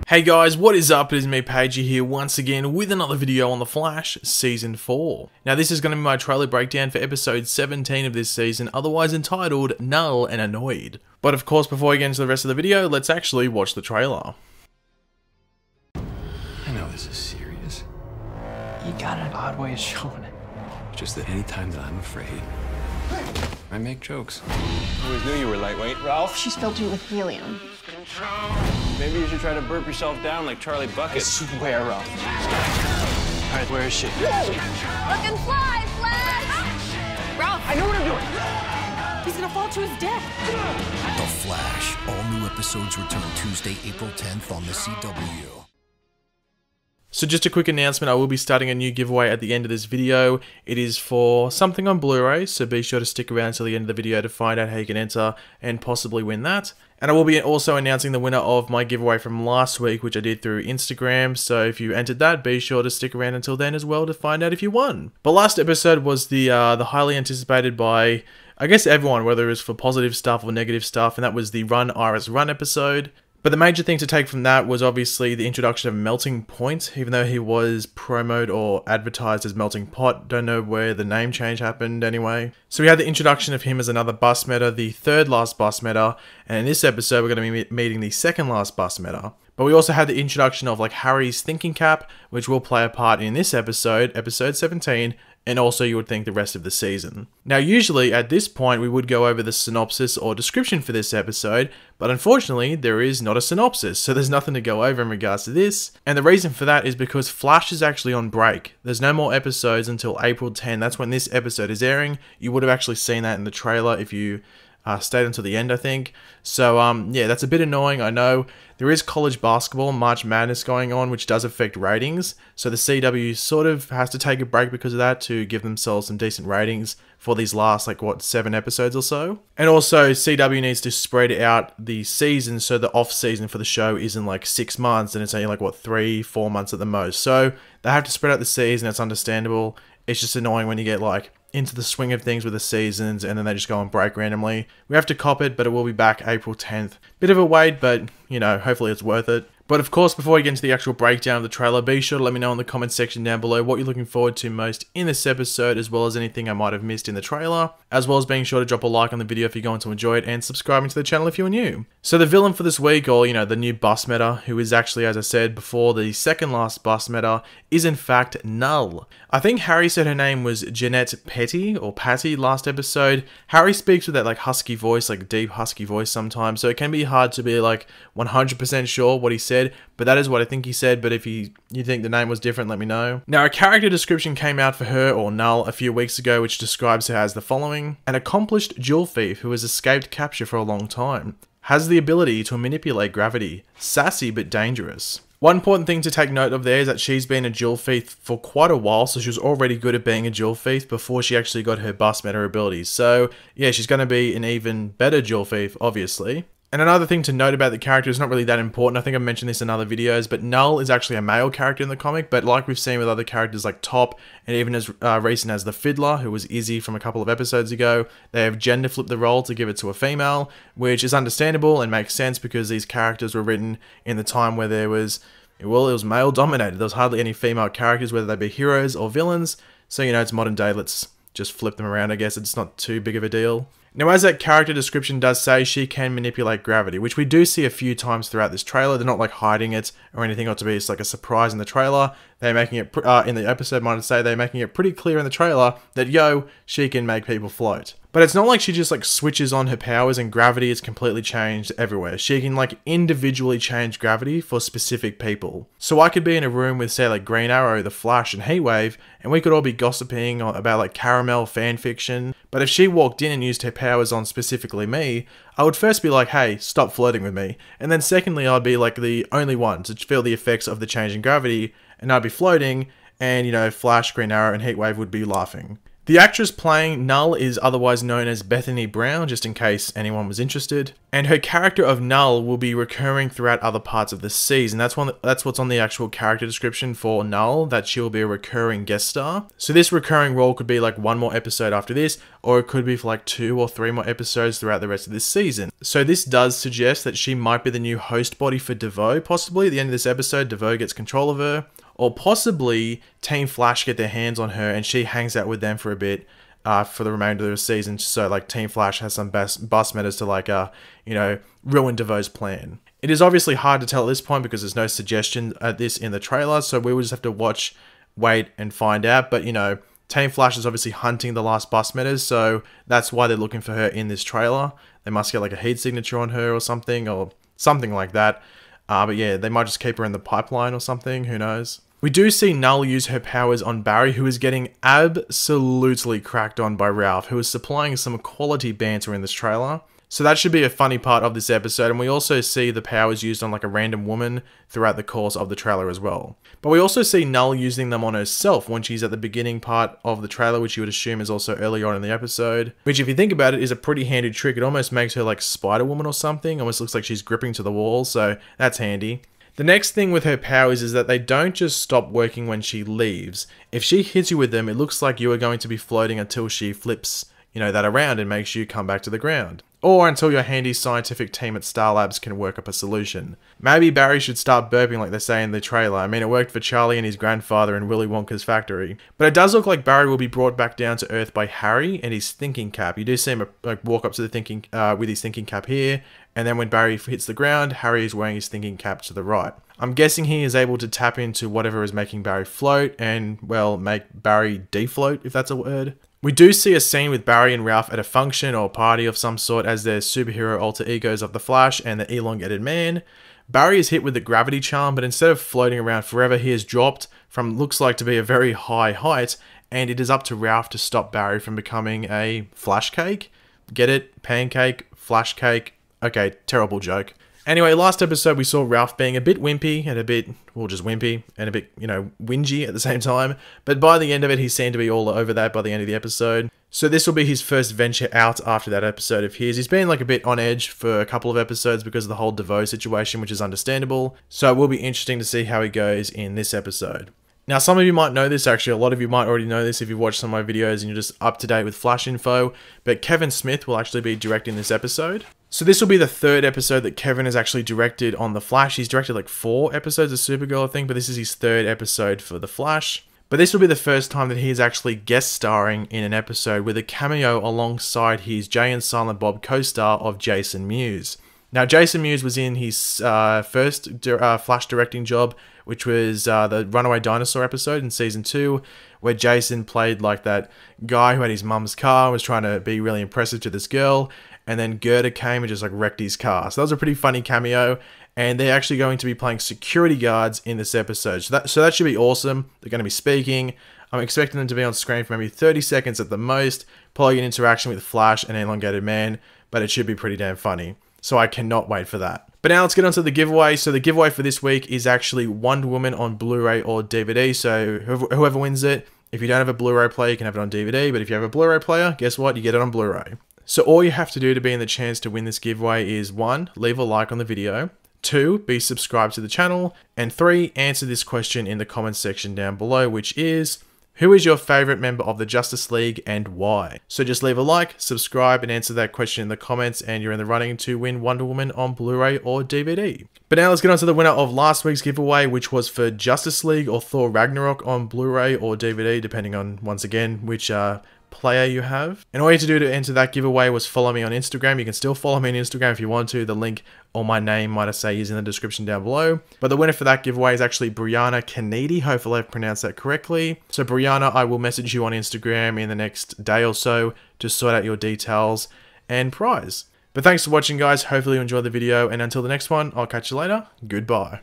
Hey guys, what is up? It is me, Pagey, here once again with another video on The Flash Season 4. Now this is going to be my trailer breakdown for episode 17 of this season, otherwise entitled Null and Annoyed. But of course, before we get into the rest of the video, let's actually watch the trailer. I know this is serious. You got an odd way of showing it. Just that any time that I'm afraid, I make jokes. I always knew you were lightweight, Ralph. She's filled you with helium. Maybe you should try to burp yourself down like Charlie Bucket. I swear, Ralph. All right, where is she? Look and fly, Flash! Ralph, I know what I'm doing. He's gonna fall to his death. The Flash. All new episodes return Tuesday, April 10th on the CW. So just a quick announcement, I will be starting a new giveaway at the end of this video. It is for something on Blu-ray, so be sure to stick around till the end of the video to find out how you can enter and possibly win that. And I will be also announcing the winner of my giveaway from last week, which I did through Instagram, so if you entered that, be sure to stick around until then as well to find out if you won. But last episode was the highly anticipated by, I guess, everyone, whether it was for positive stuff or negative stuff, and that was the Run Iris Run episode. But the major thing to take from that was obviously the introduction of Melting Point, even though he was promoted or advertised as Melting Pot. Don't know where the name change happened anyway. So we had the introduction of him as another bus meta, the third last bus meta, and in this episode we're going to be meeting the second last bus meta. But we also had the introduction of like Harry's thinking cap, which will play a part in this episode, episode 17, and also you would think the rest of the season. Now usually at this point we would go over the synopsis or description for this episode, but unfortunately there is not a synopsis, so there's nothing to go over in regards to this. And the reason for that is because Flash is actually on break. There's no more episodes until April 10, that's when this episode is airing. You would have actually seen that in the trailer if you stayed until the end, I think. So yeah, that's a bit annoying, I know. There is college basketball, March Madness going on, which does affect ratings. So the CW sort of has to take a break because of that to give themselves some decent ratings for these last, like, what, 7 episodes or so. And also, CW needs to spread out the season so the off-season for the show isn't like 6 months and it's only like, what, 3-4 months at the most. So they have to spread out the season, it's understandable. It's just annoying when you get, like, into the swing of things with the seasons and then they just go on break randomly. We have to cop it, but it will be back April 10th. Bit of a wait, but, you know, hopefully it's worth it. But of course, before we get into the actual breakdown of the trailer, be sure to let me know in the comment section down below what you're looking forward to most in this episode, as well as anything I might have missed in the trailer, as well as being sure to drop a like on the video if you're going to enjoy it, and subscribing to the channel if you're new. So the villain for this week, or, you know, the new bus meta, who is actually, as I said before, the second last bus meta, is in fact Null. I think Harry said her name was Jeanette Petty, or Patty, last episode. Harry speaks with that, like, husky voice, like, deep husky voice sometimes, so it can be hard to be, like, 100% sure what he said, but that is what I think he said. But if you think the name was different, let me know. Now, a character description came out for her, or Null, a few weeks ago, which describes her as the following: an accomplished jewel thief who has escaped capture for a long time, has the ability to manipulate gravity, sassy but dangerous. One important thing to take note of there is that she's been a jewel thief for quite a while, so she was already good at being a jewel thief before she actually got her bus meta abilities. So yeah, she's going to be an even better jewel thief, obviously. And another thing to note about the character is not really that important. I think I've mentioned this in other videos, but Null is actually a male character in the comic, but like we've seen with other characters like Top, and even as recent as the Fiddler, who was Izzy from a couple of episodes ago, they have gender flipped the role to give it to a female, which is understandable and makes sense because these characters were written in the time where there was, well, it was male dominated. There was hardly any female characters, whether they be heroes or villains. So, you know, it's modern day, let's just flip them around, I guess. It's not too big of a deal. Now, as that character description does say, she can manipulate gravity, which we do see a few times throughout this trailer. They're not like hiding it or anything, or to be like a surprise in the trailer. They're making it, in the episode, might I say, they're making it pretty clear in the trailer that, yo, she can make people float. But it's not like she just like switches on her powers and gravity is completely changed everywhere. She can like individually change gravity for specific people. So I could be in a room with, say, like Green Arrow, the Flash, and Heatwave, and we could all be gossiping about like caramel fan fiction. But if she walked in and used her powers on specifically me, I would first be like, hey, stop flirting with me. And then secondly, I'd be like the only one to feel the effects of the change in gravity, and I'd be floating, and, you know, Flash, Green Arrow, and Heatwave would be laughing. The actress playing Null is otherwise known as Bethany Brown, just in case anyone was interested. And her character of Null will be recurring throughout other parts of the season. That's what's on the actual character description for Null, that she will be a recurring guest star. So this recurring role could be like one more episode after this, or it could be for like 2 or 3 more episodes throughout the rest of this season. So this does suggest that she might be the new host body for DeVoe. Possibly at the end of this episode, DeVoe gets control of her. Or possibly Team Flash get their hands on her and she hangs out with them for a bit for the remainder of the season. So like Team Flash has some bus matters to like, ruin DeVoe's plan. It is obviously hard to tell at this point because there's no suggestion at this in the trailer. So we will just have to wait and find out. But Team Flash is obviously hunting the last bus matters. So that's why they're looking for her in this trailer. They must get like a heat signature on her or something like that. But yeah, they might just keep her in the pipeline or something. Who knows? We do see Null use her powers on Barry, who is getting absolutely cracked on by Ralph, who is supplying some quality banter in this trailer. So that should be a funny part of this episode, and we also see the powers used on like a random woman throughout the course of the trailer as well. But we also see Null using them on herself when she's at the beginning part of the trailer, which you would assume is also early on in the episode. Which, if you think about it, is a pretty handy trick. It almost makes her like Spider-Woman or something. Almost looks like she's gripping to the wall, so that's handy. The next thing with her powers is that they don't just stop working when she leaves. If she hits you with them, it looks like you are going to be floating until she flips, that around and makes you come back to the ground. Or until your handy scientific team at Star Labs can work up a solution. Maybe Barry should start burping like they say in the trailer. I mean, it worked for Charlie and his grandfather in Willy Wonka's factory. But it does look like Barry will be brought back down to Earth by Harry and his thinking cap. You do see him walk up to the thinking with his thinking cap here. And then when Barry hits the ground, Harry is wearing his thinking cap to the right. I'm guessing he is able to tap into whatever is making Barry float and, well, make Barry defloat, if that's a word. We do see a scene with Barry and Ralph at a function or party of some sort as their superhero alter egos of the Flash and the Elongated Man. Barry is hit with the gravity charm, but instead of floating around forever, he is dropped from looks like to be a very high height, and it is up to Ralph to stop Barry from becoming a Flash cake. Get it? Pancake, Flash cake. Okay, terrible joke. Anyway, last episode we saw Ralph being a bit wimpy and a bit, well, just wimpy and a bit, whingy at the same time. But by the end of it, he seemed to be all over that by the end of the episode. So this will be his first venture out after that episode of his. He's been like a bit on edge for a couple of episodes because of the whole DeVoe situation, which is understandable. So it will be interesting to see how he goes in this episode. Now, some of you might know this, actually, a lot of you might already know this if you've watched some of my videos and you're just up to date with Flash info, but Kevin Smith will actually be directing this episode. So this will be the 3rd episode that Kevin has actually directed on The Flash. He's directed like 4 episodes of Supergirl, I think, but this is his 3rd episode for The Flash. But this will be the first time that he is actually guest starring in an episode with a cameo alongside his Jay and Silent Bob co-star of Jason Mewes. Now, Jason Mewes was in his first Flash directing job, which was the Runaway Dinosaur episode in season 2, where Jason played like that guy who had his mum's car and was trying to be really impressive to this girl, and then Gerda came and just like wrecked his car. So that was a pretty funny cameo, and they're actually going to be playing security guards in this episode. So that should be awesome. They're going to be speaking. I'm expecting them to be on screen for maybe 30 seconds at the most, probably an interaction with Flash and Elongated Man, but it should be pretty damn funny. So I cannot wait for that. But now let's get on to the giveaway. So the giveaway for this week is actually Wonder Woman on Blu-ray or DVD. So whoever wins it, if you don't have a Blu-ray player, you can have it on DVD. But if you have a Blu-ray player, guess what? You get it on Blu-ray. So all you have to do to be in the chance to win this giveaway is 1, leave a like on the video. 2, be subscribed to the channel. And 3, answer this question in the comments section down below, which is, who is your favorite member of the Justice League and why? So just leave a like, subscribe, and answer that question in the comments, and you're in the running to win Wonder Woman on Blu-ray or DVD. But now let's get on to the winner of last week's giveaway, which was for Justice League or Thor Ragnarok on Blu-ray or DVD, depending on, once again, which player you have. And all you have to do to enter that giveaway was follow me on Instagram. You can still follow me on Instagram if you want to. The link or my name, might I say, is in the description down below. But the winner for that giveaway is actually Brianna Kennedy. Hopefully I've pronounced that correctly. So Brianna, I will message you on Instagram in the next day or so to sort out your details and prize. But thanks for watching, guys. Hopefully you enjoyed the video, and until the next one, I'll catch you later. Goodbye.